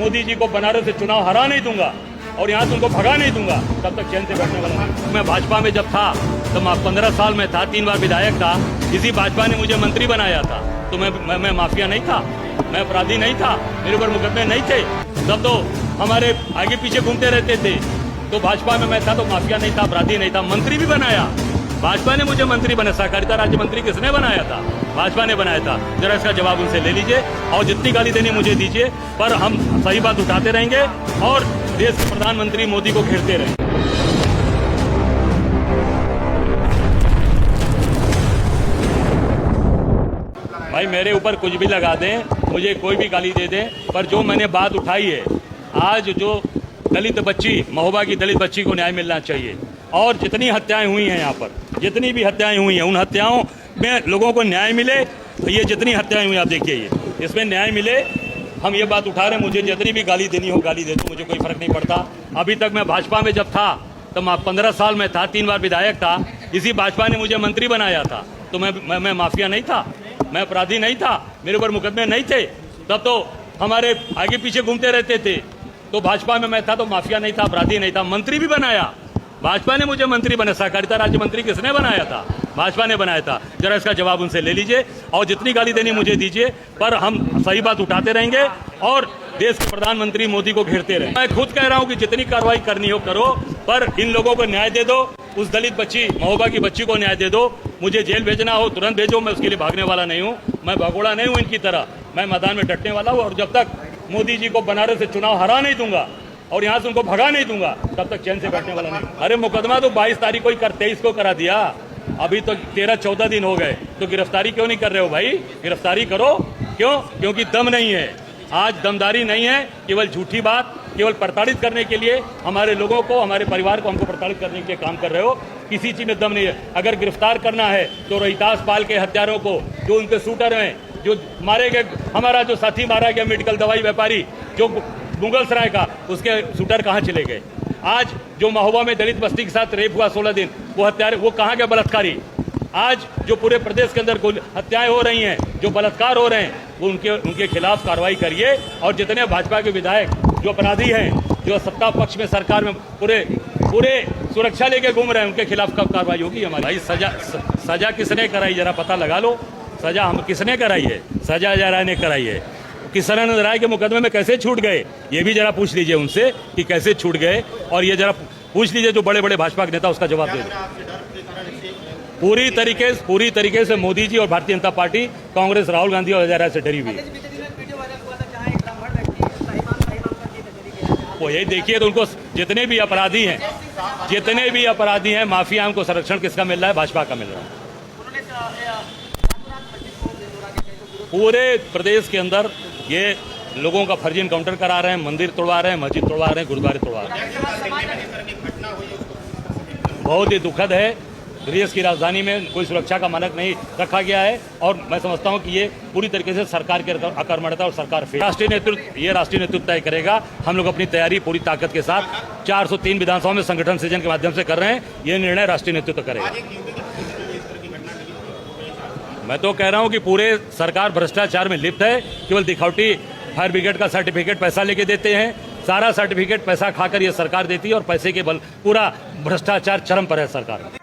मोदी जी को बनारस से चुनाव हरा नहीं दूंगा और यहाँ से उनको भगा नहीं दूंगा, तब तक चैन से बैठने वाला नहीं। मैं भाजपा में जब था तो मैं 15 साल में था, 3 बार विधायक था। इसी भाजपा ने मुझे मंत्री बनाया था। तो मैं माफिया नहीं था, मैं अपराधी नहीं था, मेरे ऊपर मुकदमे नहीं थे। तब तो हमारे आगे पीछे घूमते रहते थे। तो भाजपा में मैं था तो माफिया नहीं था, अपराधी नहीं था। मंत्री भी बनाया, भाजपा ने मुझे मंत्री बनाया। सहकारिता राज्य मंत्री किसने बनाया था? भाजपा ने बनाया था। जरा इसका जवाब उनसे ले लीजिए और जितनी गाली देनी मुझे दीजिए, पर हम सही बात उठाते रहेंगे और देश के प्रधानमंत्री मोदी को घेरते रहेंगे। भाई मेरे ऊपर कुछ भी लगा दें, मुझे कोई भी गाली दे दें, पर जो मैंने बात उठाई है, आज जो दलित बच्ची, महोबा की दलित बच्ची को न्याय मिलना चाहिए। और जितनी हत्याएं हुई हैं यहाँ पर, जितनी भी हत्याएं हुई हैं, उन हत्याओं में लोगों को न्याय मिले। ये जितनी हत्याएं हुई आप देखिए, ये इसमें न्याय मिले। हम ये बात उठा रहे हैं। मुझे जितनी भी गाली देनी हो गाली दे, तो मुझे कोई फर्क नहीं पड़ता। अभी तक मैं भाजपा में जब था तो मैं 15 साल में था, 3 बार विधायक था। इसी भाजपा ने मुझे मंत्री बनाया था। तो मैं माफिया नहीं था, मैं अपराधी नहीं था, मेरे ऊपर मुकदमे नहीं थे। तब तो हमारे आगे पीछे घूमते रहते थे। तो भाजपा में मैं था तो माफिया नहीं था, अपराधी नहीं था। मंत्री भी बनाया, भाजपा ने मुझे मंत्री बनाया। सहकारिता राज्य मंत्री किसने बनाया था? भाजपा ने बनाया था। जरा इसका जवाब उनसे ले लीजिए और जितनी गाली देनी मुझे दीजिए, पर हम सही बात उठाते रहेंगे और देश के प्रधानमंत्री मोदी को घेरते रहेंगे। मैं खुद कह रहा हूं कि जितनी कार्रवाई करनी हो करो, पर इन लोगों को न्याय दे दो। उस दलित बच्ची, महोबा की बच्ची को न्याय दे दो। मुझे जेल भेजना हो तुरंत भेजो, मैं उसके लिए भागने वाला नहीं हूँ। मैं भगोड़ा नहीं हूँ इनकी तरह, मैं मैदान में डटने वाला हूँ। और जब तक मोदी जी को बनारस से चुनाव हरा नहीं दूंगा और यहाँ से उनको भगा नहीं दूंगा, तब तक चैन से बैठने वाला नहीं। अरे मुकदमा तो 22 तारीख को ही 23 को करा दिया। अभी तो 13-14 दिन हो गए, तो गिरफ्तारी क्यों नहीं कर रहे हो भाई? गिरफ्तारी करो। क्यों? क्योंकि दम नहीं है। आज दमदारी नहीं है, केवल झूठी बात, केवल प्रताड़ित करने के लिए हमारे लोगों को, हमारे परिवार को, हमको प्रताड़ित करने के लिए काम कर रहे हो। किसी चीज में दम नहीं है। अगर गिरफ्तार करना है तो रोहितास पाल के हत्यारों को, जो उनके शूटर हैं, जो मारे गए, हमारा जो साथी मारा गया मेडिकल दवाई व्यापारी जो मुगल सराय का, उसके शूटर कहाँ चले गए? आज जो महोबा में दलित बस्ती के साथ रेप हुआ 16 दिन, वो हत्यारे, वो कहाँ गए बलात्कारी? आज जो पूरे प्रदेश के अंदर हत्याएं हो रही हैं, जो बलात्कार हो रहे हैं, वो उनके खिलाफ कार्रवाई करिए। और जितने भाजपा के विधायक जो अपराधी हैं, जो सत्ता पक्ष में, सरकार में पूरे सुरक्षा लेके घूम रहे हैं, उनके खिलाफ कब कार्रवाई होगी हमारी? भाई सजा किसने कराई, जरा पता लगा लो। सजा हम किसने कराई है? सजा जरा ने कराई है। किशनानंद राय के मुकदमे में कैसे छूट गए, ये भी जरा पूछ लीजिए उनसे कि कैसे छूट गए। और ये जरा पूछ लीजिए जो बड़े बड़े भाजपा के नेता, उसका जवाब दे दो। पूरी तरीके से मोदी जी और भारतीय जनता पार्टी, कांग्रेस, राहुल गांधी और अजय राय से डरी हुई है। वो यही देखिए, तो उनको जितने भी अपराधी हैं, माफिया, उनको संरक्षण किसका मिल रहा है? भाजपा का मिल रहा है। पूरे प्रदेश के अंदर ये लोगों का फर्जी इनकाउंटर करा रहे हैं, मंदिर तोड़वा रहे हैं, मस्जिद तोड़वा रहे हैं, गुरुद्वारे तोड़वा रहे हैं। बहुत ही दुखद है। देश की राजधानी में कोई सुरक्षा का मानक नहीं रखा गया है और मैं समझता हूं कि ये पूरी तरीके से सरकार की अकर्मण्यता और सरकार फेल। राष्ट्रीय नेतृत्व तय करेगा। हम लोग अपनी तैयारी पूरी ताकत के साथ 403 विधानसभा में संगठन सृजन के माध्यम से कर रहे हैं। ये निर्णय राष्ट्रीय नेतृत्व करेगा। मैं तो कह रहा हूं कि पूरे सरकार भ्रष्टाचार में लिप्त है। केवल दिखावटी फायर ब्रिगेड का सर्टिफिकेट पैसा लेके देते हैं। सारा सर्टिफिकेट पैसा खाकर ये सरकार देती है और पैसे के बल पूरा भ्रष्टाचार चरम पर है सरकार।